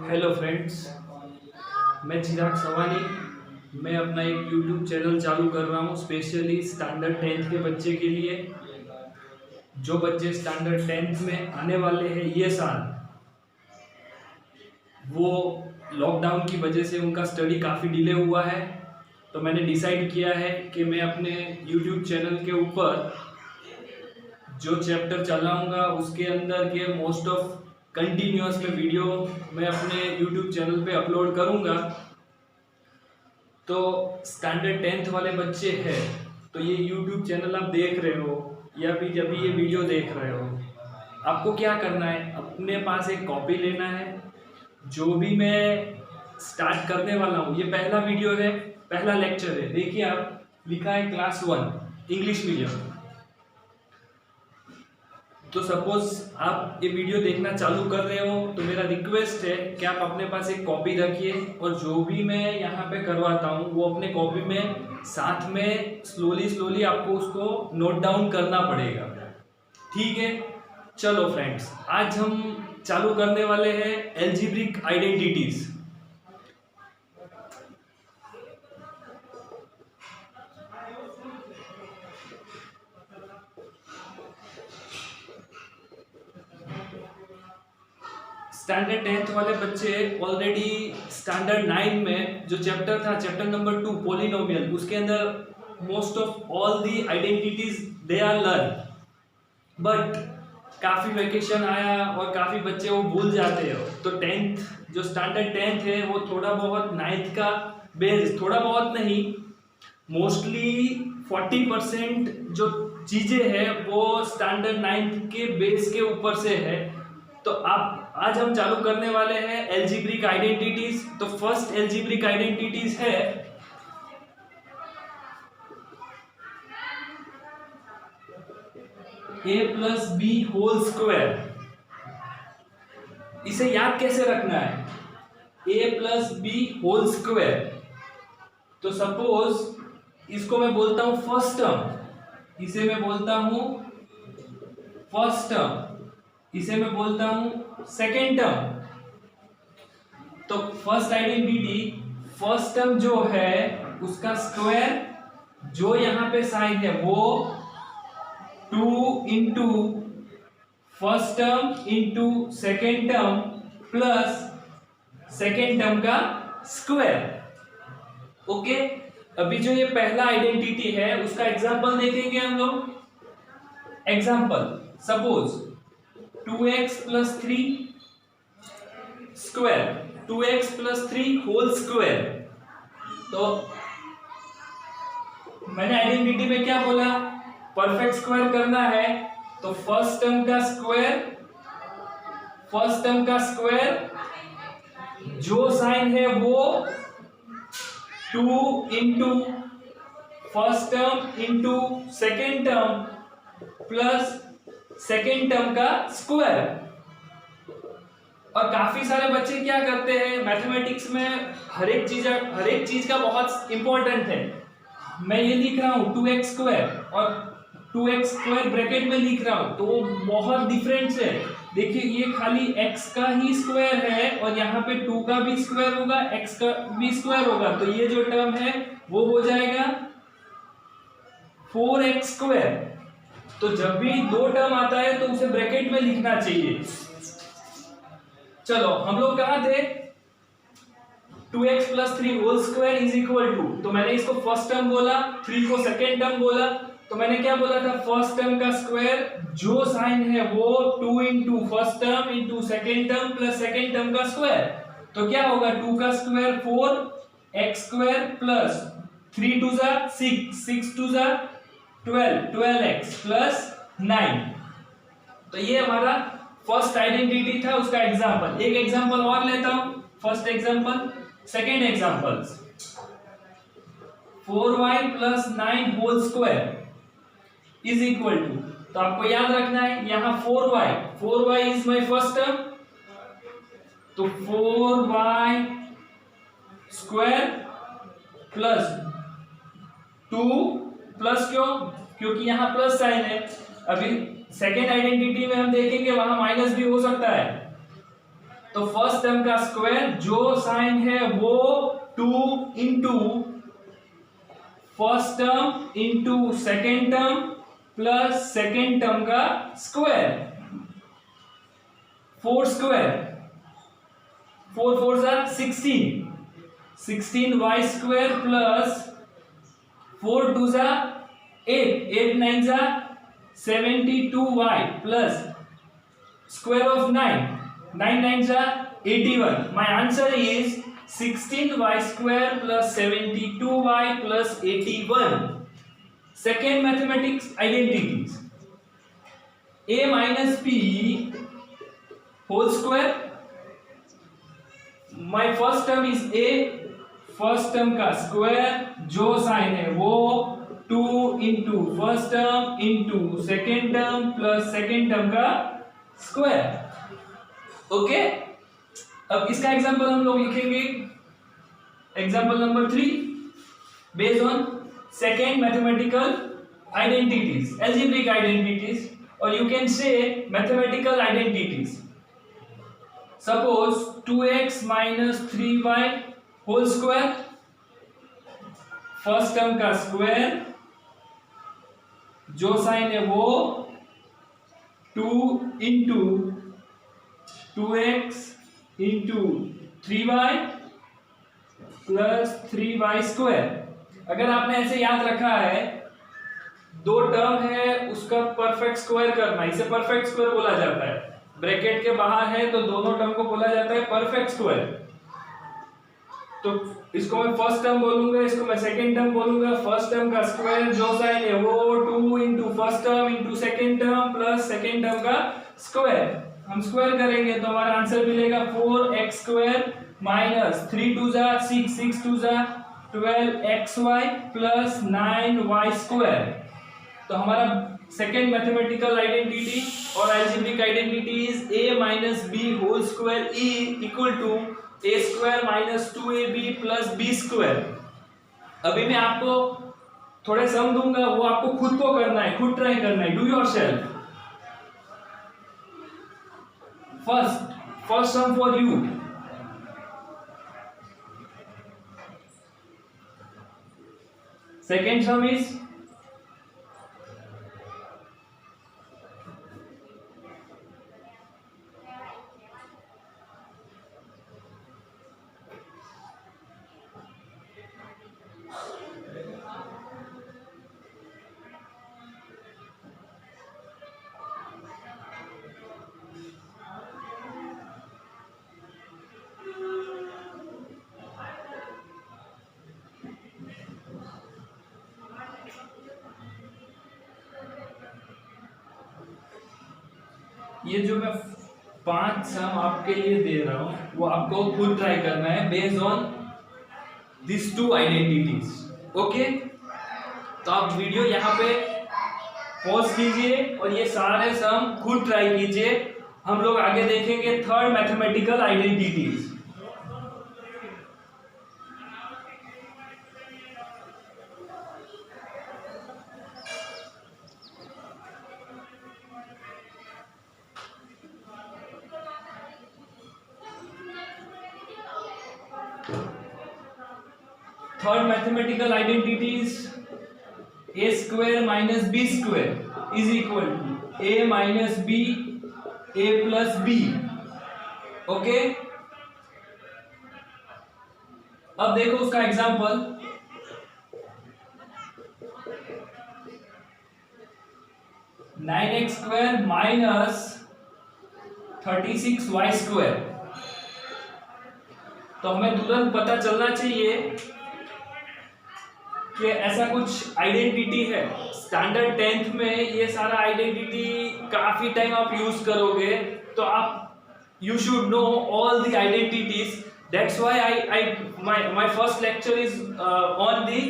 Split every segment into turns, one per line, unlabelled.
Hello friends, मैं चिराग सवानी। मैं अपना एक यूट्यूब चैनल चालू कर रहा हूँ स्पेशली स्टैंडर्ड 10th के बच्चे के लिए। जो बच्चे स्टैंडर्ड 10th में आने वाले हैं ये साल, वो लॉकडाउन की वजह से उनका स्टडी काफ़ी डिले हुआ है। तो मैंने डिसाइड किया है कि मैं अपने यूट्यूब चैनल के ऊपर जो चैप्टर चलाऊँगा उसके अंदर के मोस्ट ऑफ कंटिन्यूअस में वीडियो मैं अपने यूट्यूब चैनल पे अपलोड करूँगा। तो स्टैंडर्ड 10th वाले बच्चे हैं तो ये यूट्यूब चैनल आप देख रहे हो या फिर जब भी ये वीडियो देख रहे हो, आपको क्या करना है, अपने पास एक कॉपी लेना है। जो भी मैं स्टार्ट करने वाला हूँ, ये पहला वीडियो है, पहला लेक्चर है। देखिए आप, लिखा है क्लास 1 इंग्लिश मीडियम। तो सपोज आप ये वीडियो देखना चालू कर रहे हो तो मेरा रिक्वेस्ट है कि आप अपने पास एक कॉपी रखिए और जो भी मैं यहाँ पे करवाता हूँ वो अपने कॉपी में साथ में स्लोली आपको उसको नोट डाउन करना पड़ेगा। ठीक है, चलो फ्रेंड्स, आज हम चालू करने वाले हैं एल्जेब्रिक आइडेंटिटीज। स्टैंडर्ड 10th वाले बच्चे ऑलरेडी स्टैंडर्ड 9 में जो चैप्टर था, चैप्टर नंबर 2 पॉलिनोमियल, उसके अंदर most of all the identities they are learn. But काफ़ी वेकेशन आया और काफ़ी बच्चे वो भूल जाते हो। तो 10th जो स्टैंडर्ड 10th है वो थोड़ा बहुत 9th का बेस, थोड़ा बहुत नहीं, मोस्टली 40% जो चीज़ें हैं वो स्टैंडर्ड 9th के बेस के ऊपर से है। तो आप आज हम चालू करने वाले हैं एल्जेब्रिक आइडेंटिटीज। तो फर्स्ट एल्जेब्रिक आइडेंटिटीज है a plus b whole square. इसे याद कैसे रखना है, a plus b whole square. तो सपोज इसको मैं बोलता हूं फर्स्ट टर्म, इसे मैं बोलता हूं फर्स्ट टर्म, इसे मैं बोलता हूं सेकेंड टर्म। तो फर्स्ट आइडेंटिटी, फर्स्ट टर्म जो है उसका स्क्वायर, जो यहां पे साइन है वो 2 into first term into second term plus second term का स्क्वायर। ओके, अभी जो ये पहला आइडेंटिटी है उसका एग्जांपल देखेंगे हम लोग। Example, suppose 2x plus 3 square, 2x plus 3 whole square. तो मैंने आइडेंटिटी में क्या बोला, परफेक्ट स्क्वायर करना है तो फर्स्ट टर्म का स्क्वायर, फर्स्ट टर्म का स्क्वायर जो साइन है वो 2 into first term into second term plus second term का स्क्वायर। और काफी सारे बच्चे क्या करते हैं, मैथमेटिक्स में हर एक चीज का बहुत इंपॉर्टेंट है। मैं ये लिख रहा हूं 2x स्क्वायर और 2x स्क्वायर ब्रैकेट में लिख रहा हूं, तो वो बहुत डिफरेंस है। देखिए ये खाली x का ही स्क्वायर है और यहाँ पे 2 का भी स्क्वायर होगा, x का भी स्क्वायर होगा। तो ये जो टर्म है वो हो जाएगा 4x स्क्वायर। तो जब भी दो टर्म आता है तो उसे ब्रैकेट में लिखना चाहिए। चलो हम लोग कहां थे, 2x plus 3 whole square is equal to, तो मैंने इसको फर्स्ट टर्म बोला, 3 को सेकेंड टर्म बोला। तो मैंने क्या बोला था, फर्स्ट टर्म का स्क्वायर जो साइन है वो 2 into first term into second term plus second term का स्क्वायर। तो क्या होगा, 2 का square 4 x square plus 3 two जा 6 टू जा 12x प्लस 9। तो ये हमारा फर्स्ट आइडेंटिटी था, उसका एग्जांपल। एक एग्जांपल और लेता हूं, first example, second example, 4y plus 9 whole square is equal to, तो आपको याद रखना है यहां 4y is my first term, तो 4y स्क्वायर प्लस 2 प्लस, क्योंकि यहां प्लस साइन है। अभी सेकेंड आइडेंटिटी में हम देखेंगे वहां माइनस भी हो सकता है, तो फर्स्ट टर्म का स्क्वायर जो साइन है वो 2 into first term into second term plus second term का स्क्वायर, 4 स्क्वायर, 4 4 जा 16 वाई स्क्वायर प्लस 4 2 जा 8, 8 9 जा 72 वाई प्लस square of 9, 9 9 जा 81. My answer is 16y square plus 72y plus 81. Second mathematics identities. A minus b whole square. My first term is a, first term का square जो sign है वो 2 into first term into second term plus second term का square. Okay, अब इसका example हम लोग लिखेंगे, example number 3 based on second mathematical identities, algebraic identities, और you can say mathematical identities. Suppose 2x minus 3y whole square, first term का square जो sign है वो 2 into 2x into 3y plus 3y square. अगर आपने ऐसे याद रखा है, दो टर्म है उसका परफेक्ट स्क्वायर करना, इसे परफेक्ट स्क्वायर बोला जाता है। ब्रैकेट के बाहर है तो दोनों टर्म को बोला जाता है परफेक्ट स्क्वायर। तो इसको मैं फर्स्ट टर्म बोलूंगा, इसको मैं सेकंड टर्म बोलूंगा। फर्स्ट टर्म का स्क्वायर जो साइन है वो 2 into first term into second term plus second term का स्क्वायर। हम स्क्वायर करेंगे तो हमारा आंसर मिलेगा 4x स्क्वायर माइनस 3 2 जा 6, 6 2 जा 12xy प्लस 9y स्क्वायर। तो हमारा सेकेंड मैथमेटिकल आइडेंटिटी और algebraic identity is a minus b whole square equal to a square minus 2ab plus b square. अभी मैं आपको थोड़े सम दूंगा, वो आपको खुद को करना है, खुद ट्राई करना है, do yourself. First sum for you, second sum is ये जो मैं 5 सम आपके लिए दे रहा हूं वो आपको खुद ट्राई करना है based on this 2 identities. Okay, तो आप वीडियो यहाँ पे पॉज कीजिए और ये सारे सम खुद ट्राई कीजिए। हम लोग आगे देखेंगे third mathematical identities. Third mathematical identity is a square minus b square is equal to a minus b a plus b। Okay, अब देखो उसका example. Nine x square minus 36y square. तो हमें तुरंत पता चलना चाहिए कि ऐसा कुछ आइडेंटिटी है। स्टैंडर्ड 10th में ये सारा आइडेंटिटी काफी टाइम आप यूज करोगे, तो आप you should know all the identities. That's why my first lecture is on the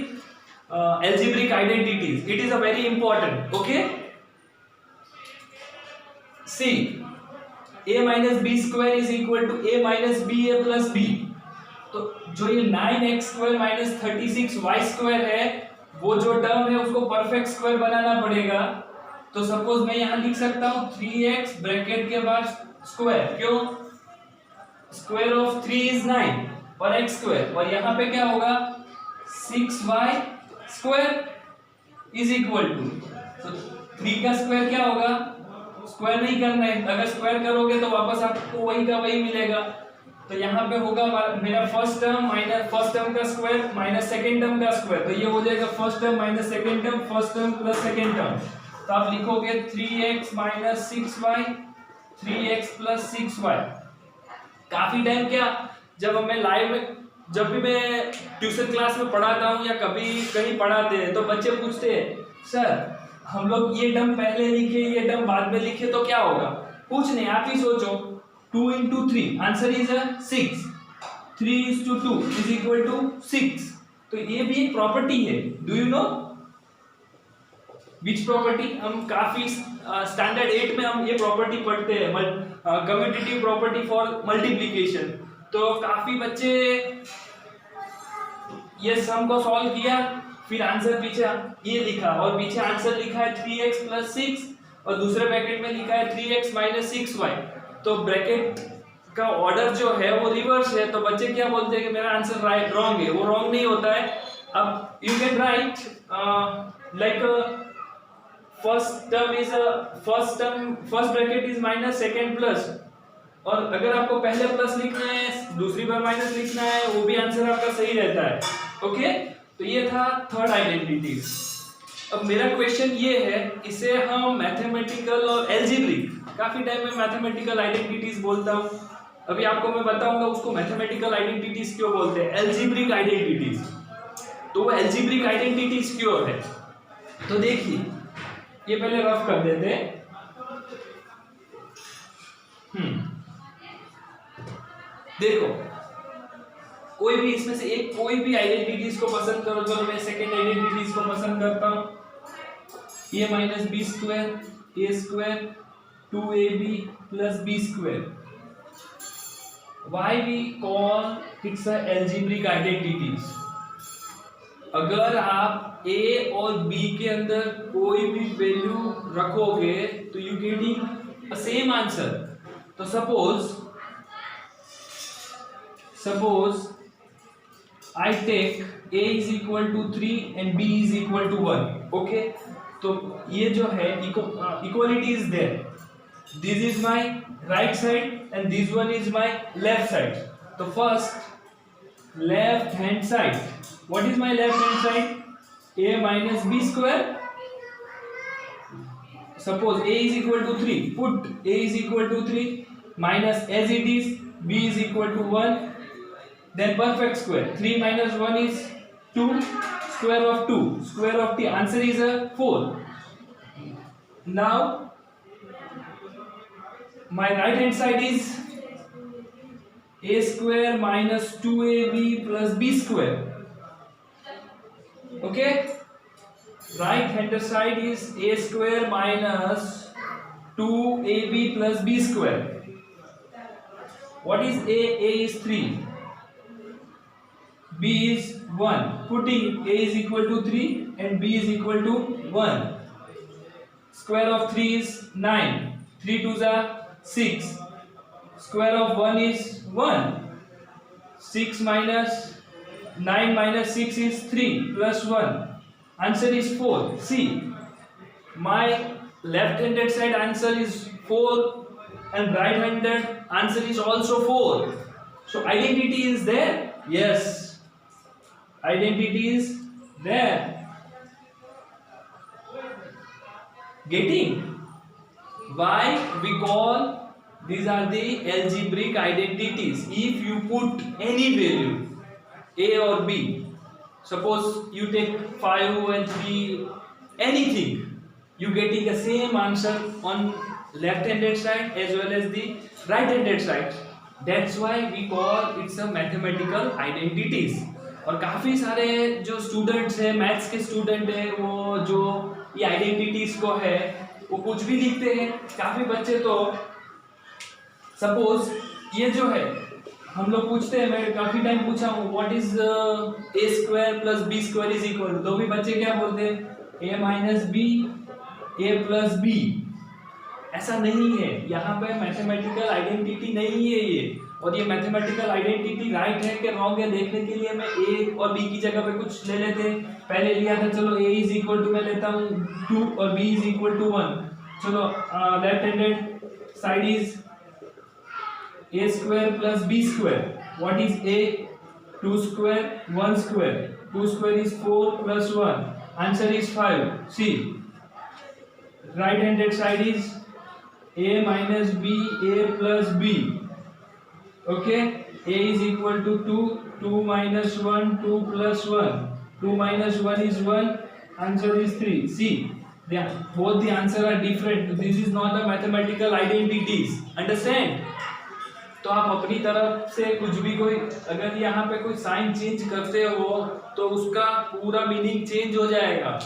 algebraic identities. It is a very important. Okay, see, a minus b square is equal to a minus b a plus b। तो जो ये 9x square minus 36y square है, वो जो term है उसको perfect square बनाना पड़ेगा। तो सपोज मैं यहां लिख सकता हूं 3x ब्रैकेट के बाद स्क्वायर। क्यों? स्क्वायर ऑफ 3 इज 9 और x स्क्वायर, और यहाँ पे क्या होगा 6y square is equal to, तो 3 का स्क्वायर क्या होगा, स्क्वायर नहीं करना है, अगर स्क्वायर करोगे तो वापस आपको वही का वही मिलेगा। तो यहाँ पे होगा मेरा first term minus first term का स्क्वायर माइनस सेकंड टर्म का स्क्वायर, तो ये हो जाएगा first term minus second term, first term plus second term. तो आप लिखोगे 3x minus 6y, 3x plus 6y। काफी टाइम क्या, जब हमें लाइव में, जब भी मैं ट्यूशन क्लास में पढ़ाता हूँ या कभी कहीं पढ़ाते हैं तो बच्चे पूछते हैं सर हम लोग ये टर्म पहले लिखे ये टर्म बाद में लिखे तो क्या होगा। कुछ नहीं, आप ही सोचो, 2 into 3 answer is 6, 3:2 is equal to 6। तो ये भी एक प्रॉपर्टी है। Do you know which property? हम काफी स्टैंडर्ड 8 में हम ये प्रॉपर्टी पढ़ते हैं, कम्यूटेटिव प्रॉपर्टी फॉर मल्टीप्लिकेशन। तो काफी बच्चे ये सम को सॉल्व किया, फिर आंसर पीछे ये लिखा और पीछे आंसर लिखा है 3x प्लस 6 और दूसरे ब्रैकेट में लिखा है 3x माइनस 6y। तो ब्रैकेट का ऑर्डर जो है वो रिवर्स है, तो बच्चे क्या बोलते हैं कि मेरा आंसर राइट रॉन्ग है, वो रॉन्ग नहीं होता है। अब you can write like first bracket is minus second plus, और अगर आपको पहले प्लस लिखना है दूसरी बार माइनस लिखना है, वो भी आंसर आपका सही रहता है। ओके, तो ये था थर्ड आइडेंटिटी। अब मेरा क्वेश्चन ये है, इसे हम मैथमेटिकल और एल्जेब्रिक, काफी टाइम में मैथमेटिकल आइडेंटिटीज बोलता हूँ, अभी आपको मैं बताऊंगा उसको मैथमेटिकल आइडेंटिटीज क्यों बोलते हैं, एल्जेब्रिक आइडेंटिटीज। तो वो एल्जेब्रिक आइडेंटिटीज क्यों है, तो देखिए ये पहले रफ कर देते हैं। देखो कोई भी इसमें से एक कोई भी आइडेंटिटीज को पसंद करो, चलो मैं सेकंड आइडेंटिटीज को पसंद करता हूं, a minus b square a square 2ab plus b square. Why we call its a algebraic identities? अगर आप a और b के अंदर कोई भी वैल्यू रखोगे तो you getting a same answer. तो suppose I take a is equal to 3 and b is equal to 1. Okay, तो ये जो है equality is there. This is my right side and this one is my left side. तो first left hand side. What is my left hand side? a minus b square. Suppose a is equal to 3. Put a is equal to 3 minus as it is b is equal to 1. Then perfect square. 3 minus 1 is 2. Square of 2. Square of t. Answer is 4. Now my right hand side is a square minus 2ab plus b square. Okay. Right hand side is a square minus 2ab plus b square. What is a? A is 3. b is 1. Putting a is equal to 3 and b is equal to 1. Square of 3 is 9. 3 2s are 6. Square of 1 is 1. 6 minus 9 minus 6 is 3 plus 1. Answer is 4. See, my left-handed side answer is 4 and right-handed answer is also 4. So identity is there? Yes. Identity is there. Getting? Why we call these are the algebraic identities? If you put any value a or b, suppose you take 5 and 3, anything, you getting the same answer on left-handed side as well as the right-handed side. That's why we call it's a mathematical identities. और काफी सारे जो students हैं, maths के student हैं, वो जो ये आइडेंटिटीज को है वो कुछ भी लिखते हैं। काफी बच्चे तो सपोज ये जो है हम लोग पूछते हैं, मैं काफी टाइम पूछा हूँ what is a square plus b square is equal, तो भी बच्चे क्या बोलते हैं a minus b a plus b. ऐसा नहीं है, यहाँ पे मैथमेटिकल आइडेंटिटी नहीं है ये। और ये मैथमेटिकल आइडेंटिटी राइट है कि रॉन्ग है देखने के लिए मैं ए और बी की जगह पे कुछ ले लेते हैं। पहले लिया था, चलो a इज इक्वल टू मैं लेता हूँ 2 और b इज इक्वल टू 1। चलो left handed side is a square plus b square. What is a? 2 square 1 square. 2 square is 4 plus 1, answer is 5। See right handed side is a minus b, a plus b. Okay, a is equal to 2, 2 minus 1, 2 plus 1, 2 minus 1 is 1, answer is 3. See, both the answer are different. This is not a mathematical identities. Understand? तो आप अपनी तरफ से कुछ भी कोई अगर यहाँ पे कोई साइन चेंज करते हो तो उसका पूरा मीनिंग चेंज हो जाएगा।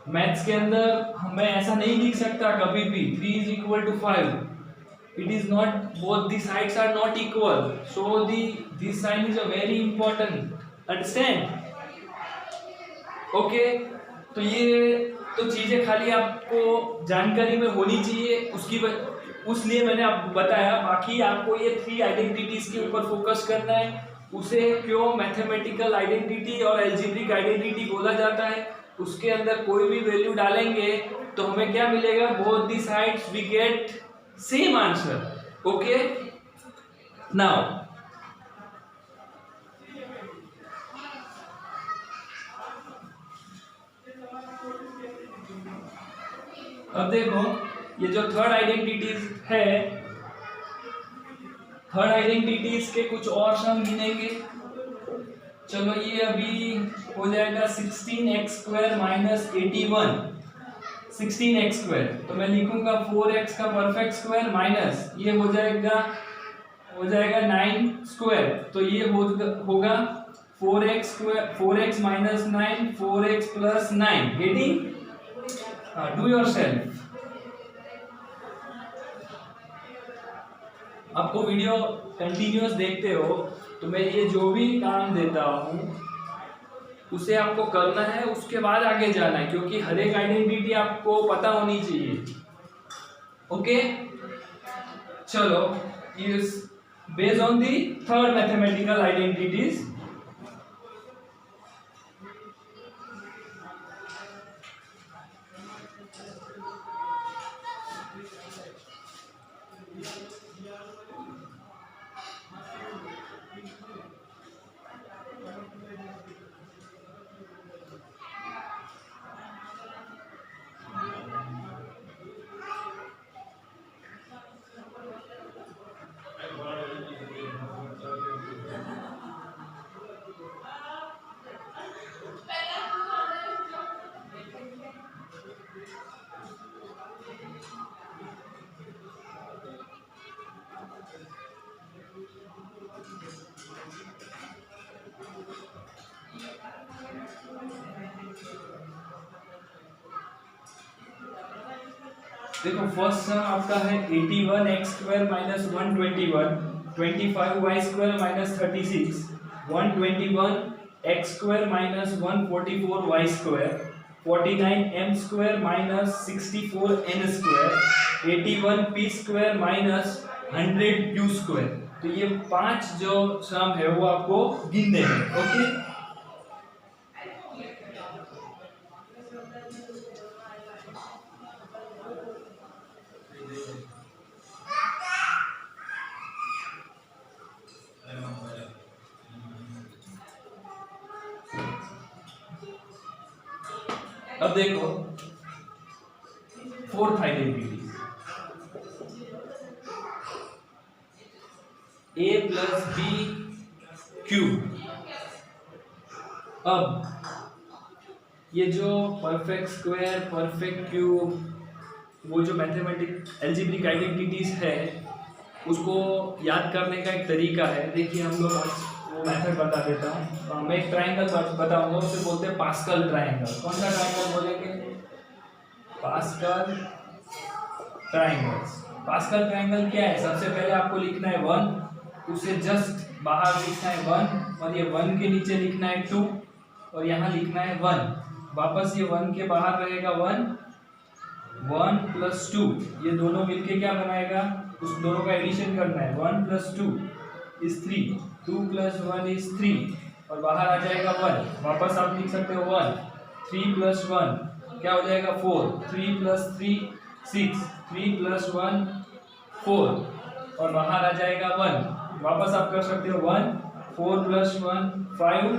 मैथ्स के अंदर मैं ऐसा नहीं लिख सकता कभी भी 3 is equal to 5. It is not, both the sides are not equal, so this sign is a very important. Understand? Okay, तो ये तो चीजें खाली आपको जानकारी में होनी चाहिए, उसलिए मैंने आपको बताया। बाकी आपको ये 3 आइडेंटिटीज के ऊपर फोकस करना है। उसे क्यों मैथमेटिकल आइडेंटिटी और एल्जेब्रिक आइडेंटिटी बोला जाता है, उसके अंदर कोई भी वैल्यू डालेंगे तो हमें क्या मिलेगा, both the sides we get same answer. Okay, now अब देखो ये जो थर्ड आइडेंटिटीज है, थर्ड आइडेंटिटीज के कुछ और सम गिनेंगे। चलो ये अभी हो जाएगा 16x square minus 81। 16x square तो मैं लिखूंगा 4x का परफेक्ट स्क्वायर माइनस ये हो जाएगा 9 स्क्वायर। तो ये होगा 4x square, 4x minus 9, 4x plus 9। Getting? Do yourself. आपको वीडियो कंटिन्यूअस देखते हो तो मैं ये जो भी काम देता हूँ उसे आपको करना है, उसके बाद आगे जाना है, क्योंकि हर एक आइडेंटिटी आपको पता होनी चाहिए। ओके, चलो इस based on the third mathematical identities, देखो फर्स्ट सम आपका है 81x square minus 121, 25y square minus 36, 121x square minus 144y square, 49m square minus 64n square, 81p square minus 100q square. तो ये 5 जो सम है वो आपको गिनने हैं। ओके, अब देखो fourth identity a plus b cube. अब ये जो परफेक्ट स्क्वायर, परफेक्ट क्यूब, वो जो मैथमेटिक एल्जेब्रिक आइडेंटिटीज है उसको याद करने का एक तरीका है। देखिए हम लोग वो मेथड बता देता हूँ। मैं एक ट्राइंगल बताऊंगा, उसे बोलते हैं पास्कल ट्राइंगल। कौन सा ट्राइंगल बोलेंगे? Pascal triangles. पास्कल ट्राइंगल क्या है? सबसे पहले आपको लिखना है 1, उसे जस्ट बाहर लिखना है 1, और ये 1 के नीचे लिखना है 2, और यहाँ लिखना है 1। वापस ये 1 के बाहर रहेगा 1, 1 प्लस 2, ये दोनों मिलके क्या बनाएगा, उस दोनों का एडिशन करना है। 1 प्लस 2 इज 3, 2 प्लस 1 इज 3, और बाहर आ जाएगा 1। वापस आप लिख सकते हो 1, 3 प्लस 1 क्या हो जाएगा 4, 3 प्लस 3 6, 3 प्लस 1 4, और बाहर आ जाएगा 1। वापस आप कर सकते हो 1, 4 प्लस 1 5,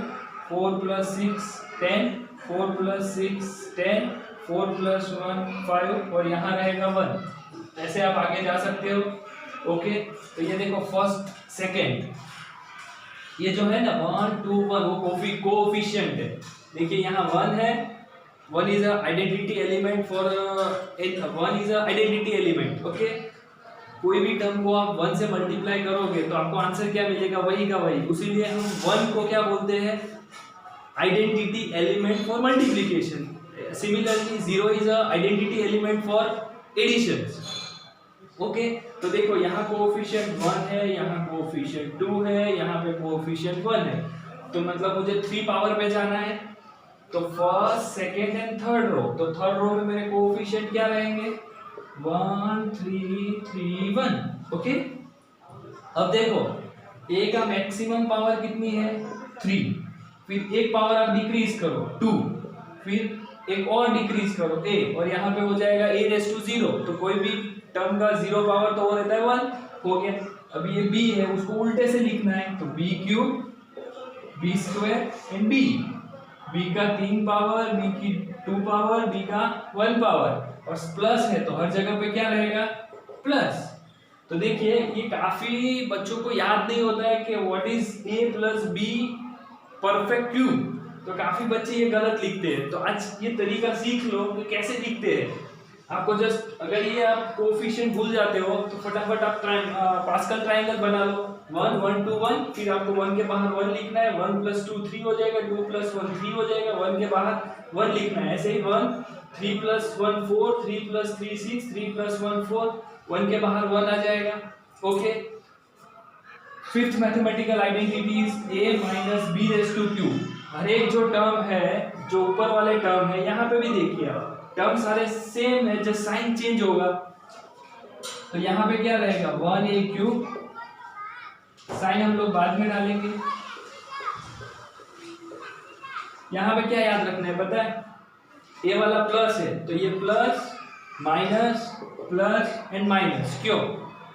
4 प्लस 6 10, 4 प्लस 6 10, 4 प्लस 1 5, और यहाँ रहेगा 1। ऐसे आप आगे जा सकते हो। ओके, तो ये देखो फर्स्ट सेकेंड, ये जो है ना 1 2 1 वो कोफिशिएंट है। देखिए यहाँ 1 है, 1 is a identity element for 1 is a identity element. Okay, कोई भी टर्म को आप 1 से मल्टीप्लाई करोगे तो आपको आंसर क्या मिलेगा, वही का वही। उसीलिए हम 1 को क्या बोलते हैं, identity element for multiplication. Similarly 0 is a identity element for addition. Okay, तो देखो यहाँ कोएफिशिएंट 1 है, यहाँ कोएफिशिएंट 2 है, यहाँ पे कोएफिशिएंट 1 है, तो मतलब मुझे 3 पावर पे जाना है। तो first second and third row, तो थर्ड रो में मेरे कोएफिशिएंट क्या रहेंगे, 1 3 3 1। ओके, अब देखो a का मैक्सिमम पावर कितनी है 3, फिर एक पावर आप डिक्रीज करो 2, फिर एक और डिक्रीज करो a, और यहाँ पे हो जाएगा a रेज़ टू 0। तो कोई भी टर्म का 0 पावर तो वो रहता है 1, हो गया। अभी ये b है, उसको उल्टे से लिखना है, तो b cube b square and b का 3 पावर, b की 2 पावर, b का 1 पावर, और प्लस है तो हर जगह पे क्या रहेगा प्लस। तो देखिए ये काफी बच्चों को याद नहीं होता है कि what is a plus b perfect cube, तो काफी बच्चे ये गलत लिखते हैं। तो आज ये तरीका सीख लो कि कैसे लिखते हैं। आपको जस्ट अगर ये आप कोएफिशिएंट भूल जाते हो तो फटाफट आप पास्कल ट्रायंगल बना लो, 1 1 2 1, फिर आपको 1 के बाहर 1 लिखना है, 1 प्लस 2 3 हो जाएगा, 2 प्लस 1 3 हो जाएगा, 1 के बाहर 1 लिखना है। ऐसे ही 1 3 प्लस 1 4, 3 प्लस 3 6, 3 प्लस 1 4, 1 के बाहर 1 आ जाएगा। Okay, fifth mathematical identity is a minus b raise to q। हर एक जो टर्म है, जो ऊपर वाले टर्म है, यहाँ पे भी देखिए आप टर्म सारे सेम है, जस्ट साइन चेंज होगा। तो यहाँ पे क्या रहेगा 1a क्यूब, साइन हम लोग बाद में डालेंगे। यहाँ पे क्या याद रखना है पता है, a वाला प्लस है तो ये प्लस प्लस एंड माइनस, क्यों,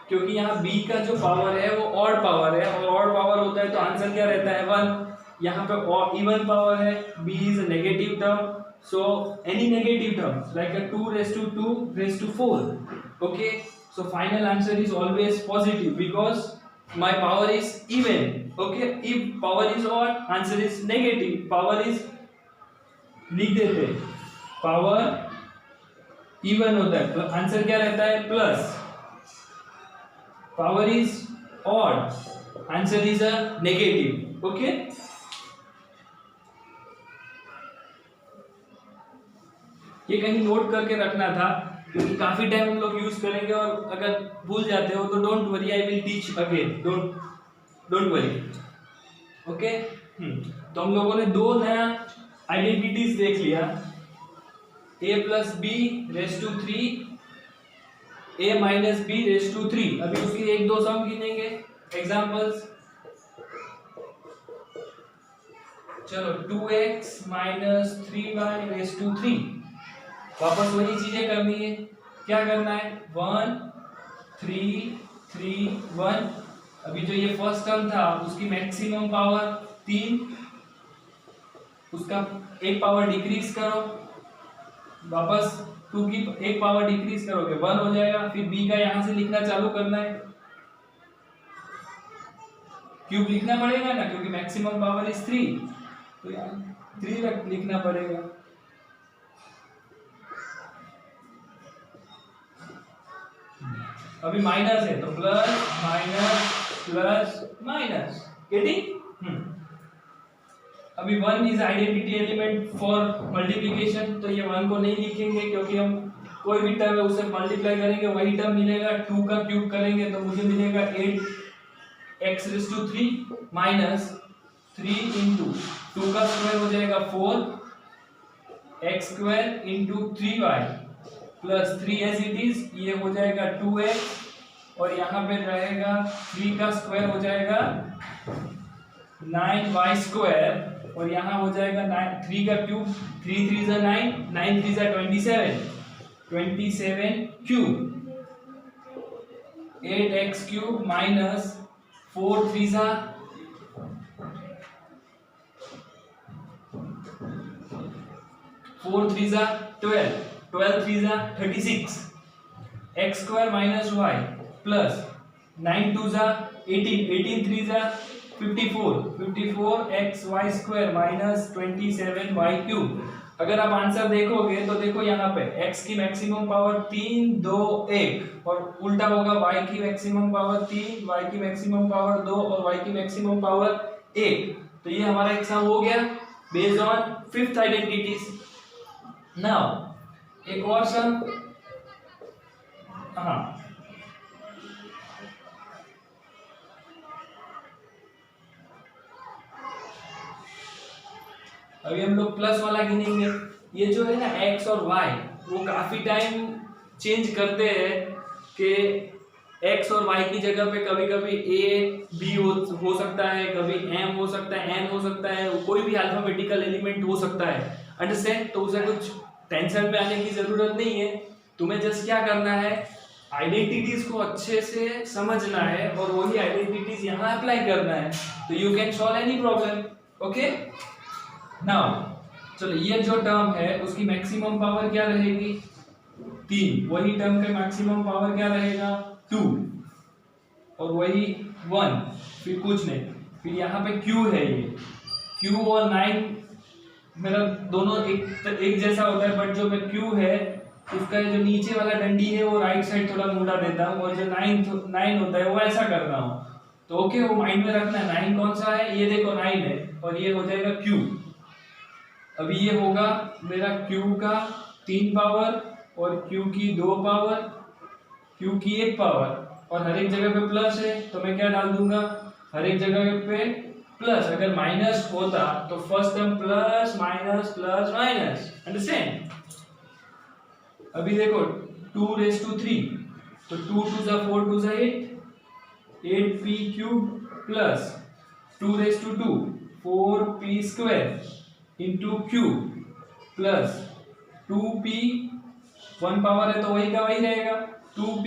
क्योंकि यहाँ b का जो पावर है वो ऑड पावर है, और ऑड पावर होता है तो आंसर क्या रहता है 1। यहाँ पे इवन पावर है, b is a negative term, so any negative terms like a 2 raised to 2 raised to 4. Okay, so final answer is always positive because my power is even. Okay, if power is odd, answer is negative. Power is, लिख देते power even होता है तो answer क्या रहता है plus, power is odd answer is a negative. Okay, ये कहीं नोट करके रखना था क्योंकि काफी टाइम हम लोग यूज करेंगे, और अगर भूल जाते हो तो don't worry, I will teach again, don't worry. Okay, तो हम लोगों ने दो नया आइडेंटिटीज देख लिया, a plus b raise to 3, a minus b raise to 3। अभी उसकी एक दो सम गिनेंगे एग्जांपल्स। चलो 2x minus 3y rays to 3, वापस वही चीजें करनी है। क्या करना है 1 3 3 1। अभी जो ये फर्स्ट टर्म था उसकी मैक्सिमम पावर 3, उसका एक पावर डिक्रीज करो, वापस 2 की एक पावर डिक्रीज करोगे 1 हो जाएगा। फिर b का यहां से लिखना चालू करना है, क्यूब लिखना पड़ेगा ना क्योंकि मैक्सिमम पावर इज 3, तो यहाँ 3 लिखना पड़ेगा। अभी माइनस है तो प्लस माइनस गेटिंग। अभी 1 is identity element for multiplication, तो ये 1 को नहीं लिखेंगे क्योंकि हम कोई भी टर्म है उसे मल्टीप्लाई करेंगे वही टर्म मिलेगा। 2 का क्यूब करेंगे तो मुझे मिलेगा 8x rays to 3 minus 3 into 2 का स्क्वायर हो जाएगा 4x square into 3y plus 3 as it is, ये हो जाएगा 2x, और यहाँ पे रहेगा 3 का स्क्वायर हो जाएगा 9y स्क्वायर, और यहाँ हो जाएगा 3 का क्यूब, 3 3 जा 9, 9 3 जा 27 क्यूब, 8x क्यूब माइनस 4 3 जा 12, 12 3 जा 36, x square minus y plus 9 2 जा 18, 18 3 जा 54 x y square minus 27y cube. अगर आप आंसर देखोगे तो देखो यहाँ पे x की मैक्सिमम पावर 3 2 1, और उल्टा होगा y की मैक्सिमम पावर 3, y की मैक्सिमम पावर 2 और y की मैक्सिमम पावर 1। तो ये हमारा एग्जाम हो गया based on fifth identities. Now एक और सम, हाँ अभी हम लोग प्लस वाला गिनेंगे। ये जो है ना x और y, वो काफी टाइम चेंज करते हैं कि x और y की जगह पे कभी कभी a b हो सकता है, कभी m हो सकता है, n हो सकता है, कोई भी अल्फाबेटिकल एलिमेंट हो सकता है। अंडरस्टैंड? तो उसे कुछ टेंशन में आने की जरूरत नहीं है। तुम्हें जस्ट क्या करना है, आइडेंटिटीज को अच्छे से समझना है और वही आइडेंटिटीज यहाँ अप्लाई करना है, तो you can solve any problem. Okay, now चलो ये जो टर्म है उसकी मैक्सिमम पावर क्या रहेगी 3, वही टर्म का मैक्सिमम पावर क्या रहेगा 2, और वही 1, फिर कुछ नहीं, फिर यहाँ पे q है, ये q और 9 मेरा दोनों एक जैसा होता है, बट जो मैं q है उसका जो नीचे वाला डंडी है वो राइट साइड थोड़ा मुड़ा देता हूँ, और जो 9 होता है वो ऐसा करता हूँ। तो ओके, वो माइंड में रखना है। 9 कौन सा है, ये देखो 9 है, और ये हो जाएगा q। अभी ये होगा मेरा q का 3 पावर और q की 2 पावर, q की 1 पावर, और हर एक जगह पे प्लस है तो मैं क्या डाल दूंगा, हर एक जगह पे प्लस। अगर माइनस होता तो first term plus minus plus minus. Understand? अभी देखो 2⁻³ तो 2 2 जा 4 2 जा 8p³ plus 2⁻², 4p² into cube plus 2p, 1 power है तो वही का वही रहेगा 2p,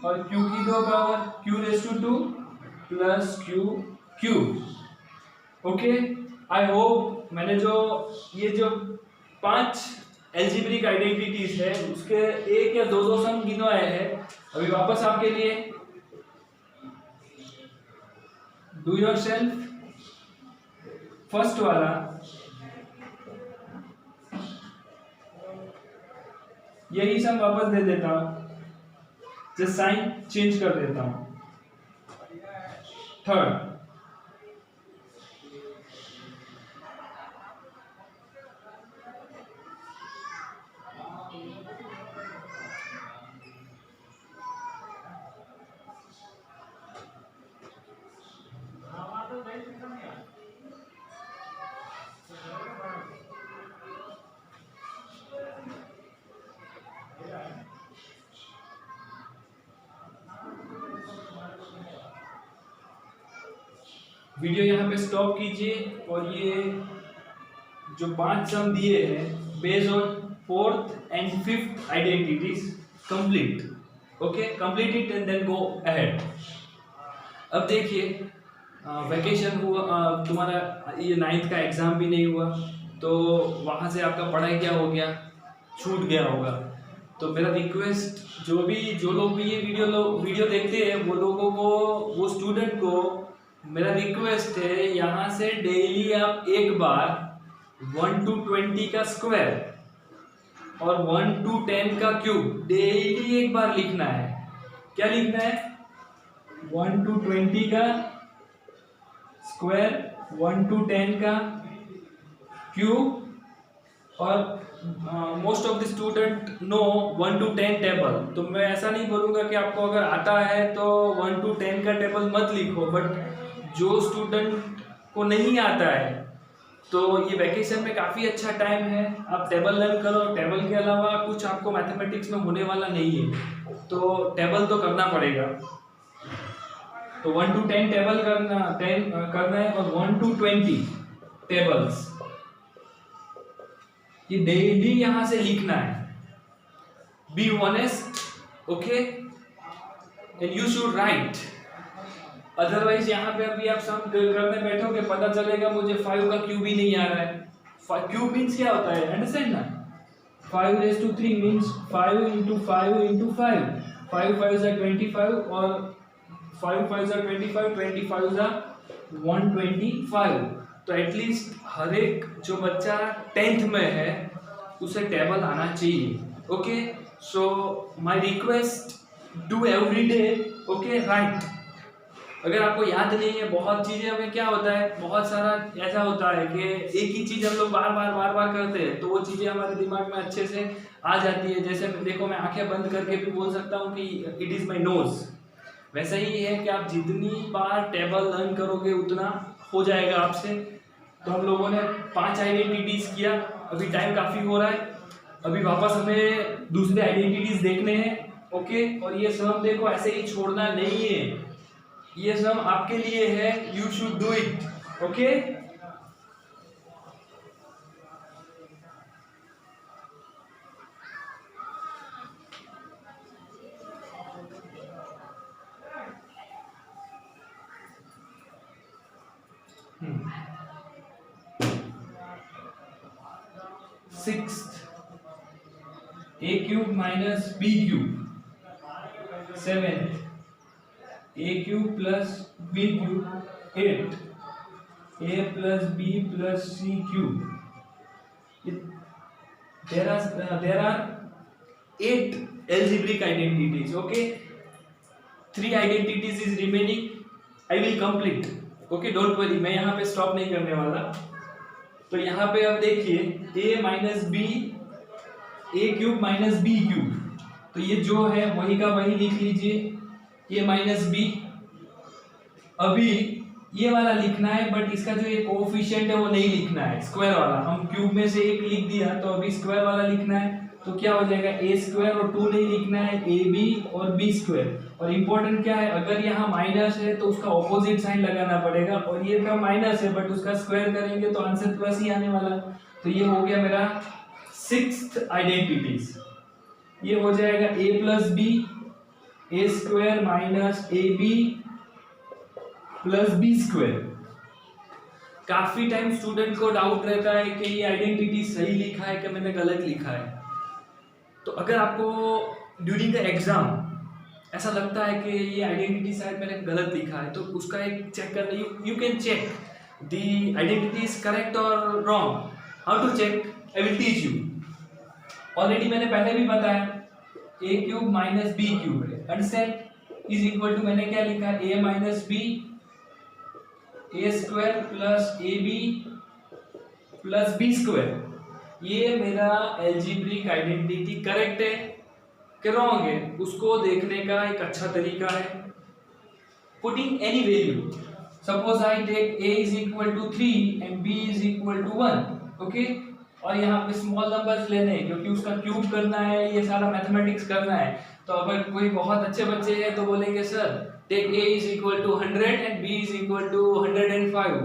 और q की 2 power q⁻² plus q³। Okay, I hope मैंने जो ये जो 5 एल्जेब्रिक आइडेंटिटीज है उसके 1 या 2 सम गिनवाए हैं। अभी वापस आपके लिए डू योरसेल्फ फर्स्ट वाला, यही सम वापस दे देता हूं, जस्ट साइन चेंज कर देता हूं। थर्ड, वीडियो यहाँ पे स्टॉप कीजिए, और ये जो 5 सम दिए हैं based on 4th and 5th identities complete. Okay, complete it and then go ahead. अब देखिए वैकेशन हुआ, तुम्हारा ये 9th का एग्जाम भी नहीं हुआ, तो वहाँ से आपका पढ़ाई क्या हो गया, छूट गया होगा। तो मेरा रिक्वेस्ट, जो लोग भी ये वीडियो देखते हैं वो लोगों को, वो स्टूडेंट को मेरा रिक्वेस्ट है, यहाँ से डेली आप एक बार 1 to 20 का स्क्वायर और 1 to 10 का क्यूब डेली एक बार लिखना है। क्या लिखना है, 1 to 20 का स्क्वायर, 1 to 10 का क्यूब, और most of the student know 1 to 10 table. तो मैं ऐसा नहीं बोलूँगा कि आपको अगर आता है तो 1 to 10 का टेबल मत लिखो, बट जो स्टूडेंट को नहीं आता है तो ये वैकेशन में काफ़ी अच्छा टाइम है, आप टेबल लर्न करो। टेबल के अलावा कुछ आपको मैथमेटिक्स में होने वाला नहीं है, तो टेबल तो करना पड़ेगा। तो 1 to 10 टेबल करना है, और 1 to 20 टेबल्स ये डेली यहां से लिखना है। Be honest, okay, and you should write. Otherwise यहाँ पे अभी आप सम करने बैठोगे, पता चलेगा मुझे 5 का क्यूब ही नहीं आ रहा है। क्यूब मीन्स क्या होता है, अंडरस्टैंड ना? 5 raised to 3 means 5 into 5 into 5, 5 5s are 25, और 5 5s are 25, 25s are 125। तो एटलीस्ट हर एक जो बच्चा 10th में है उसे टेबल आना चाहिए, okay. So my request, do every day, okay, right. अगर आपको याद नहीं है, बहुत चीजें हमें क्या होता है, बहुत सारा ऐसा होता है कि एक ही चीज हम लोग बार बार करते हैं, तो वो चीजें हमारे दिमाग में अच्छे से आ जाती है। जैसे देखो, मैं आंखें बंद करके भी बोल सकता हूँ कि इट इज माई नोज। वैसा ही है कि आप जितनी बार टेबल लर्न करोगे उतना हो जाएगा आपसे। तो हम लोगों ने 5 आइडेंटिटीज किया, अभी टाइम काफी हो रहा है, अभी वापस हमें दूसरे आइडेंटिटीज देखने हैं, ओके। और ये सब देखो ऐसे ही छोड़ना नहीं है, ये सब आपके लिए है, you should do it, okay. Sixth, a cube minus b cube. Seventh, a cube plus b cube. 8, a plus b plus c cube. there are 8 algebraic identities, okay. 3 identities is remaining, I will complete, okay, don't worry, मैं यहाँ पे stop नहीं करने वाला। तो यहाँ पे अब देखिए, a minus b, a cube minus b cube, तो ये जो है वही का वही लिख लीजिए, a माइनस बी। अभी ये वाला लिखना है, बट इसका जो ये कोएफिशिएंट है वो नहीं लिखना है, स्क्वायर वाला। हम क्यूब में से एक लिख दिया, तो अभी स्क्वायर वाला लिखना है। तो क्या हो जाएगा, ए स्क्वायर, और 2 नहीं लिखना है, ए बी और बी स्क्वायर। और इम्पोर्टेंट क्या है, अगर यहाँ माइनस है तो उसका ऑपोजिट साइन लगाना पड़ेगा, और ये टर्म माइनस है बट उसका स्क्वायर करेंगे तो आंसर प्लस ही आने वाला। तो ये हो गया मेरा 6th आइडेंटिटीज। ये हो जाएगा a plus b, a square minus a b plus b square. काफी टाइम स्टूडेंट को डाउट रहता है कि ये आइडेंटिटी सही लिखा है कि मैंने गलत लिखा है। तो अगर आपको ड्यूरिंग द एग्जाम ऐसा लगता है कि ये आइडेंटिटी शायद मैंने गलत लिखा है, तो उसका एक चेक करना, you can check the identity is correct और wrong. How to check, I will teach you. Already मैंने पहले भी बताया, a cube minus b cube है, अंडरस्टैंड, इज इक्वल टू मैंने क्या लिखा है, a minus b, a square plus a b plus b square. ये मेरा एल्जेब्रिक आइडेंटिटी करेक्ट है कि रॉन्ग है, उसको देखने का एक अच्छा तरीका है putting any value. Suppose I take a is equal to 3 and b is equal to 1, okay. और यहाँ पे स्मॉल नंबर्स लेने हैं क्योंकि उसका क्यूब करना है, ये सारा मैथमेटिक्स करना है। तो अगर कोई बहुत अच्छे बच्चे हैं तो बोलेंगे sir take a is equal to 100 and b is equal to 105।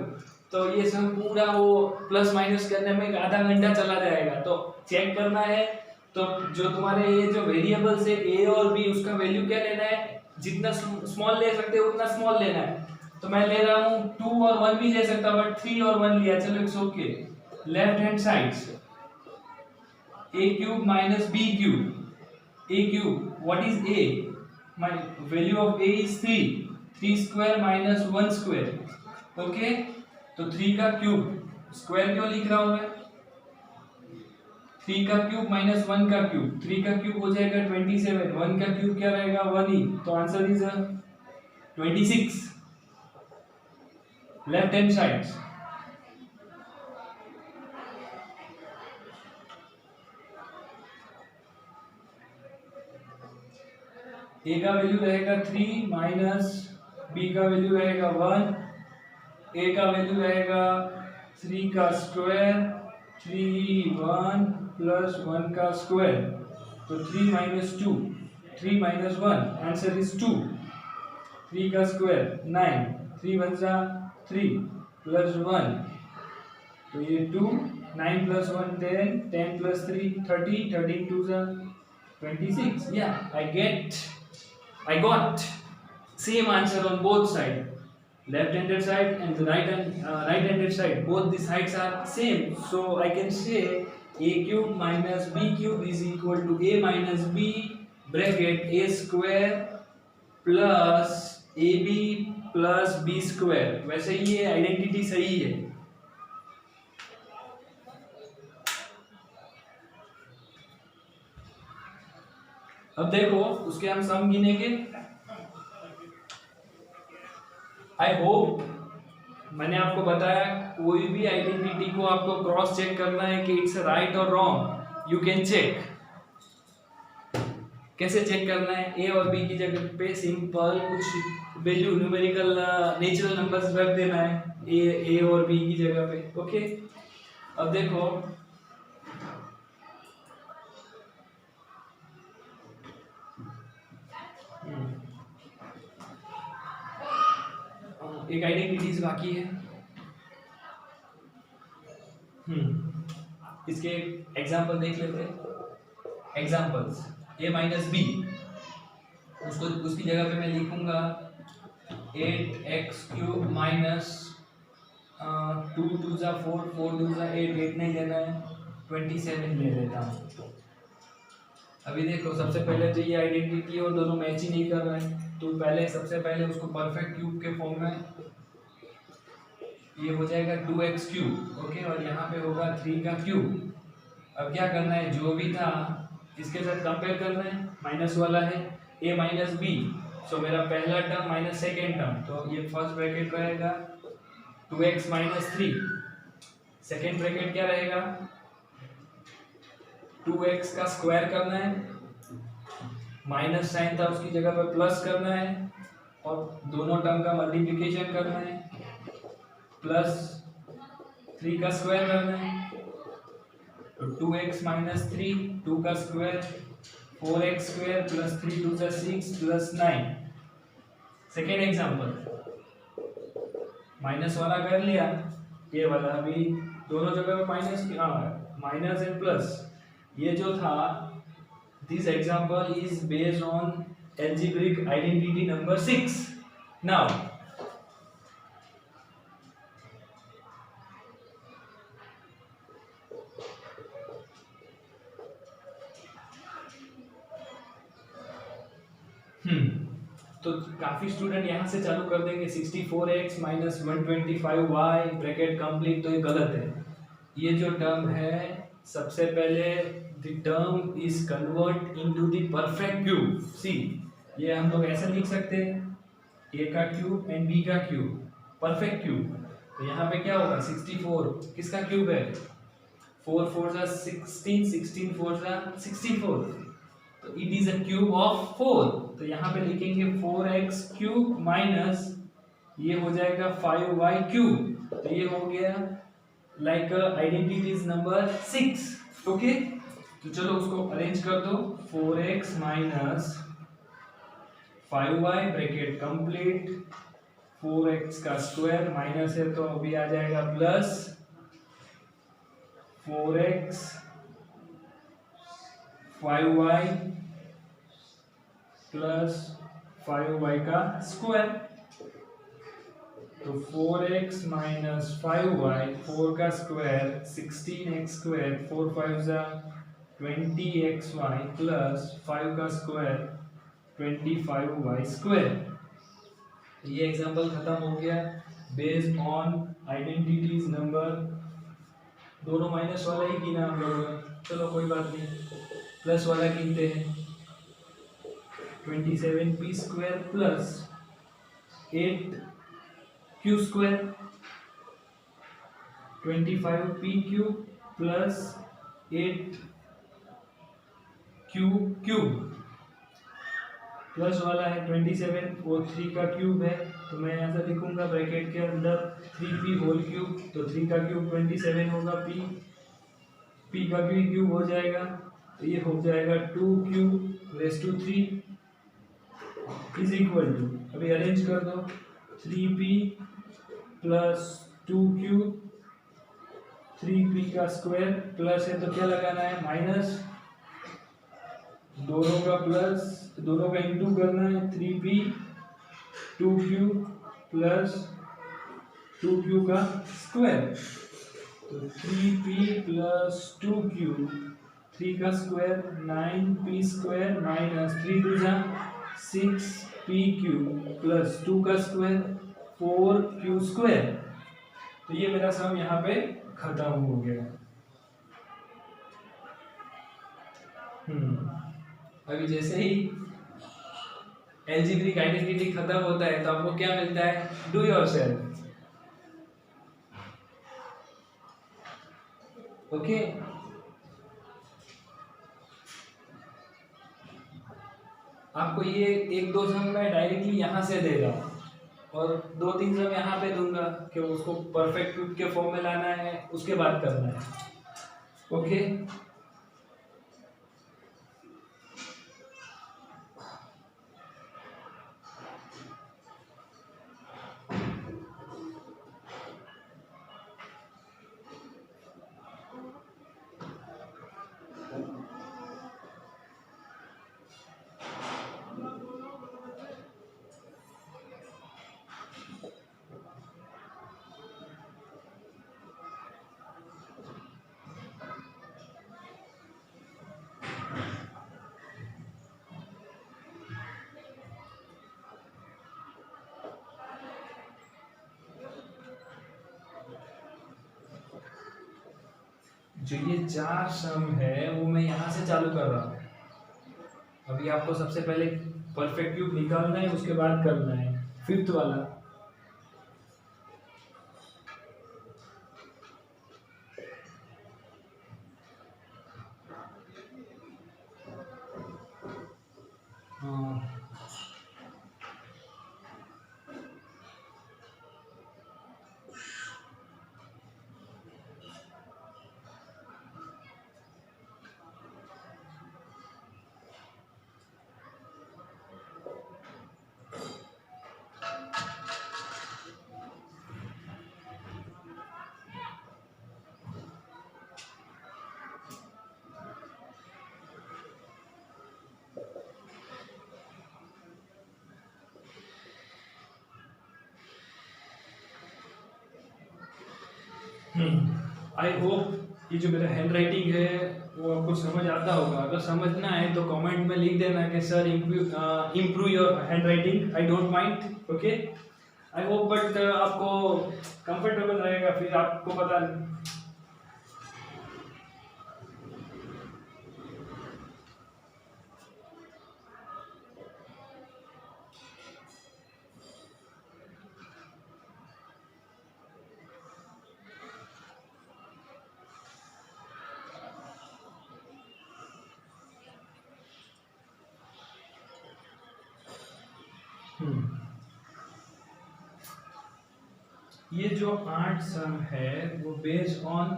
तो ये सब पूरा वो प्लस माइनस करने में 1/2 घंटा चला जाएगा। तो चेक करना है, तो जो तुम्हारे ये जो वेरिएबल्स है a और b, उसका वैल्यू क्या लेना है, जितना स्मॉल ले सकते हो उतना स्मॉल लेना है। तो मैं ले रहा हूँ 2 और 1 भी ले सकता, बट 3 और 1 लिया, चलो it's okay. Left hand side a cube minus b cube, a cube, what is a, my value of a is 3 square minus 1 square, okay. तो 3 का क्यूब, स्क्वायर क्यों लिख रहा हूं मैं, 3 का क्यूब माइनस 1 का क्यूब, 3 का क्यूब हो जाएगा 27, 1 का क्यूब क्या रहेगा 1 ही, तो answer is 26। Left hand side a का वैल्यू रहेगा 3 माइनस b का वैल्यू रहेगा 1, a का वैल्यू रहेगा 3 का स्क्वायर 3 1 प्लस 1 का स्क्वायर, तो 3 माइनस 2 3 माइनस 1 आंसर इज 2। 3 का स्क्वायर 9 3 1 जा 3 प्लस 1, तो ये 2 9 प्लस 1 10 10 प्लस 3 30 13 2 जा 26। Yeah, I got same answer on both side. Left-handed side and the right-handed side. Both the sides are same. So I can say a cube minus b cube is equal to a minus b bracket a square plus ab plus b square. वैसे ये identity सही है। अब देखो उसके हम सम गिनेंगे। I hope मैंने आपको बताया कोई भी आइडेंटिटी को आपको क्रॉस चेक करना है कि इट्स राइट और रॉन्ग, यू कैन चेक। कैसे चेक करना है? ए और बी की जगह पे सिंपल कुछ वैल्यू न्यूमेरिकल नेचुरल नंबर्स रख देना है ए और बी की जगह पे। ओके, अब देखो एक आइडेंटिटीज बाकी है। इसके एग्जांपल देख लेते हैं। एग्जांपल्स a माइनस बी, उसको उसकी जगह पे मैं लिखूंगा 8x क्यूब माइनस 2 2 जा 4 4 2 जा 8 8 नहीं लेना है 27 ले लेता हूँ। अभी देखो सबसे पहले तो ये आइडेंटिटी और दोनों मैच ही नहीं कर रहे हैं, तो पहले सबसे पहले उसको परफेक्ट क्यूब के फॉर्म में ये हो जाएगा 2x क्यूब। ओके, और यहाँ पे होगा 3 का क्यूब। अब क्या करना है, जो भी था इसके साथ कंपेयर करना है। माइनस वाला है a माइनस बी, सो मेरा पहला टर्म माइनस सेकेंड टर्म, तो ये फर्स्ट ब्रैकेट रहेगा 2x माइनस 3। सेकेंड ब्रैकेट क्या रहेगा, 2x का स्क्वायर करना है, माइनस साइन था उसकी जगह पर प्लस करना है, और दोनों टर्म का मल्टीप्लिकेशन करना है, प्लस 3 का स्क्वायर करना है, तो 2x माइनस 3 2 का स्क्वायर 4x स्क्वायर प्लस 3 2 जा 6 प्लस 9। सेकेंड एग्जांपल माइनस वाला कर लिया, ये वाला अभी दोनों जगह पे माइनस माइनस एंड प्लस। ये जो था this example is based on algebraic identity number 6. Now तो काफी स्टूडेंट यहाँ से चालू कर देंगे 64x minus 125y bracket complete, तो ये गलत है। ये जो टर्म है सबसे पहले the term is convert into the perfect cube. See, ये हम लोग ऐसे लिख सकते हैं a का क्यूब एंड b का क्यूब परफेक्ट क्यूब। तो यहाँ पे क्या होगा 64 किसका क्यूब है, 4 4 जा 16 16 4 जा 64, तो it is a cube of 4। तो यहाँ पे लिखेंगे 4x क्यूब माइनस ये हो जाएगा 5y क्यूब, तो ये हो गया लाइक आइडेंटिटीज नंबर 6। ओके, तो चलो उसको अरेंज कर दो। 4x minus 5y bracket complete, 4x का स्क्वायर माइनस है तो अभी आ जाएगा plus 4x 5y plus 5y का स्क्वायर, तो 4x माइनस 5y 4 का स्क्वायर 16x स्क्वायर 4 5 जा 20xy प्लस 5 का स्क्वायर 25y स्क्वायर। ये एग्जांपल खत्म हो गया बेस्ड ऑन आइडेंटिटीज नंबर, दोनों माइनस वाला ही गिना हम लोगों ने, चलो कोई बात नहीं, प्लस वाला गिनते हैं। 27p square plus 8q square 25p cube plus 8q cube, plus वाला है 27 और 3 का क्यूब है
तो मैं यहाँ से लिखूंगा ब्रैकेट के अंदर 3p होल क्यूब, तो 3 का क्यूब 27 होगा, p का भी क्यूब हो जाएगा, तो ये हो जाएगा 2 q⁻³ इज इक्वल टू, अभी अरेंज कर दो, 3p प्लस 2q, 3p का स्क्वायर प्लस है तो क्या लगाना है माइनस, दोनों का प्लस, दोनों का इंटू करना है, 3p 2q प्लस 2q का स्क्वायर, तो 3p प्लस 2q, 3 का स्क्वायर 9p स्क्वायर माइनस 3 2 जा 6pq प्लस 2 का स्क्वायर 4q स्क्वायर। तो ये मेरा सम यहाँ पे खत्म हो गया। अभी जैसे ही अलजेब्रिक आइडेंटिटी खत्म होता है तो आपको क्या मिलता है, डू योरसेल्फ। ओके, आपको ये 1-2 सम मैं डायरेक्टली यहाँ से दे रहा हूँ और 2-3 सम यहाँ पे दूंगा कि उसको परफेक्ट क्यूब के फॉर्म में लाना है, उसके बाद करना है। ओके, जो ये 4 सम है वो मैं यहाँ से चालू कर रहा हूँ। अभी आपको सबसे पहले परफेक्ट क्यूब निकालना है, उसके बाद करना है 5th वाला। आई होप ये जो मेरा हैंड राइटिंग है वो आपको समझ आता होगा। अगर समझना है तो कमेंट में लिख देना कि sir improve your hand writing, I don't mind. Okay, I hope, but आपको कंफर्टेबल रहेगा, फिर आपको पता नहीं। ये जो 8 सम है वो based on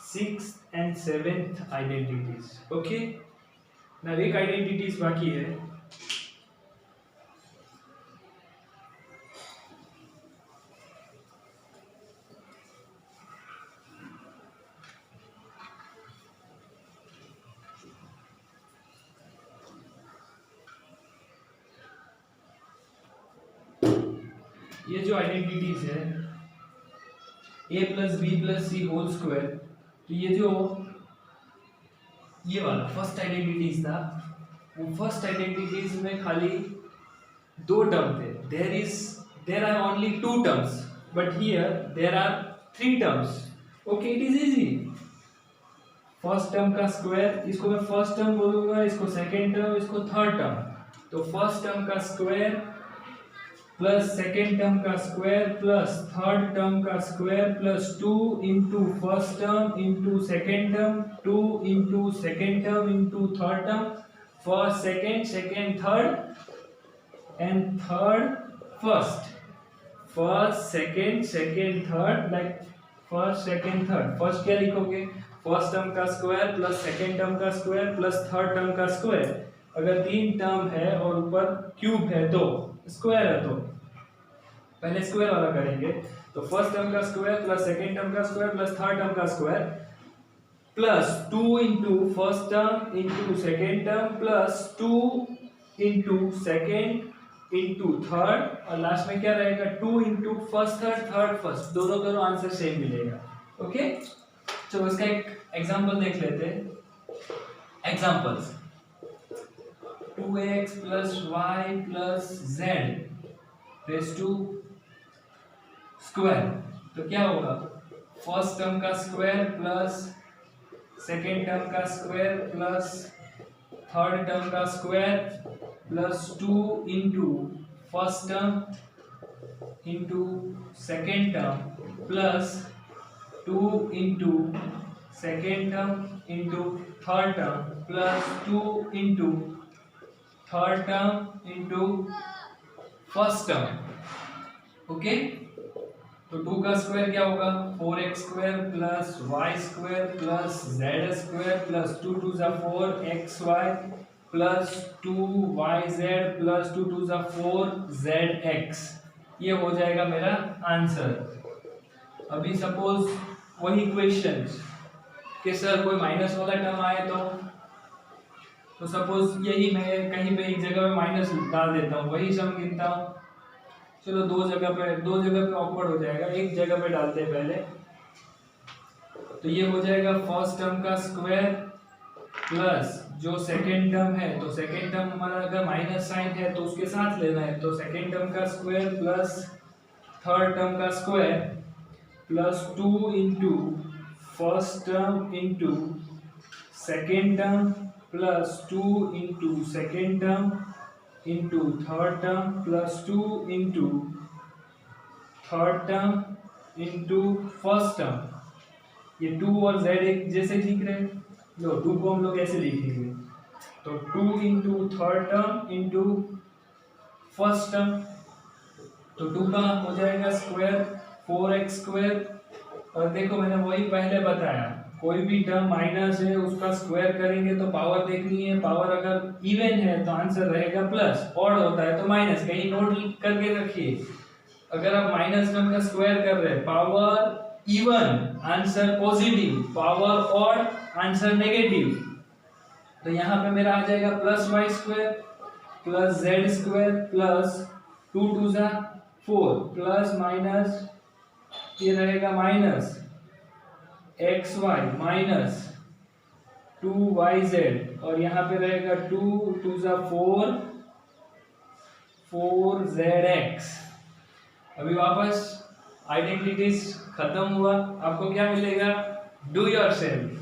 6th and 7th identities. Okay, ना एक आइडेंटिटीज बाकी है। ये जो आइडेंटिटीज है a plus b plus c whole square, तो ये वाला फर्स्ट आइडेंटिटीज था, वो फर्स्ट आइडेंटिटीज में खाली 2 टर्म थे। There are only 2 terms, but here there are 3 terms. Okay, it is easy. First term का स्क्वायर, इसको मैं फर्स्ट टर्म बोलूंगा, इसको सेकेंड टर्म, इसको थर्ड टर्म। तो फर्स्ट टर्म का स्क्वायर प्लस सेकेंड टर्म का स्क्वायर प्लस थर्ड टर्म का square plus 2 into first term into second term, 2 into second term into third term, first second, second third and third first. First second second third, like first second third. First क्या लिखोगे, first term का square plus second term का square plus third term का square. अगर 3 term है और ऊपर cube है तो स्क्वायर है, तो पहले स्क्वायर वाला करेंगे। तो फर्स्ट टर्म का स्क्वायर प्लस सेकेंड टर्म का स्क्वायर प्लस थर्ड टर्म का square plus 2 into first term into second term plus 2 into second into third, और लास्ट में क्या रहेगा 2 into first third third first, दोनों करो आंसर सेम मिलेगा। ओके, चलो इसका एक एग्जांपल देख लेते हैं। Examples 2x plus y plus z raise to square. तो क्या होगा, फर्स्ट टर्म का स्क्वायर प्लस सेकेंड टर्म का स्क्वायर प्लस थर्ड टर्म का square plus 2 into first term into second term plus 2 into second term into third term plus 2 into third term into first term. Okay, तो 2 का square क्या होगा, 4x square plus y square plus z square plus 2 2 जा 4 xy plus 2yz plus 2 2 जा 4 zx। ये हो जाएगा मेरा आंसर। अभी सपोज वही क्वेश्चन कि सर कोई माइनस वाला टर्म आए तो सपोज यही मैं कहीं पे एक जगह पे माइनस डाल देता हूँ, वही सम गिनता हूँ। चलो दो जगह पे ऑकवर्ड हो जाएगा, एक जगह पे डालते हैं पहले। तो ये हो जाएगा फर्स्ट टर्म का स्क्वायर प्लस जो सेकेंड टर्म है, तो सेकेंड टर्म हमारा अगर माइनस साइन है तो उसके साथ लेना है, तो सेकेंड टर्म का स्क्वायर प्लस थर्ड टर्म का square plus 2 into first term into second term plus 2 into second term into third term plus 2 into third term into first term. ये 2 और z एक जैसे लिख रहे हैं, लो 2 को हम लोग ऐसे लिखेंगे, तो 2 into third term into first term. तो 2 का हो जाएगा स्क्वायर 4x स्क्वायर, और देखो मैंने वही पहले बताया, कोई भी टर्म माइनस है उसका स्क्वायर करेंगे तो पावर देखनी है, पावर अगर इवन है तो आंसर रहेगा प्लस, ऑड होता है तो माइनस। कहीं नोट करके रखिए, अगर आप माइनस टर्म का स्क्वायर कर रहे हैं power even answer positive, power odd answer negative. तो यहाँ पे मेरा आ जाएगा plus y square plus z square plus 2 2 जा 4 प्लस माइनस ये रहेगा minus x Y minus 2yz, और यहाँ पे रहेगा 2 2 जा 4 4zx। अभी वापस आइडेंटिटीज खत्म हुआ, आपको क्या मिलेगा, डू योरसेल्फ।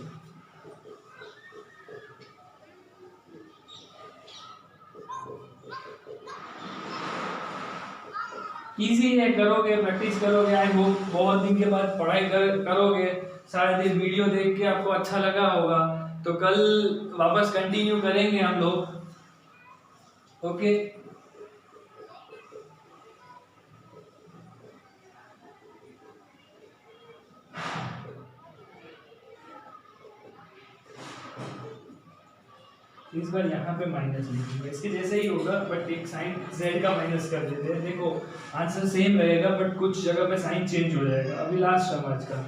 इजी है, करोगे प्रैक्टिस करोगे, आई होप बहुत दिन के बाद पढ़ाई करोगे, शायद ये वीडियो देख के आपको अच्छा लगा होगा, तो कल वापस कंटिन्यू करेंगे हम लोग। ओके, इस बार यहाँ पे माइनस लिखेंगे, इसके जैसे ही होगा बट एक साइन z का माइनस कर देते हैं। देखो आंसर सेम रहेगा बट कुछ जगह पे साइन चेंज हो जाएगा। अभी लास्ट टर्म आज का,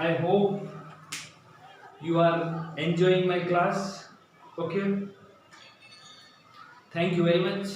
I hope you are enjoying my class. Okay, thank you very much.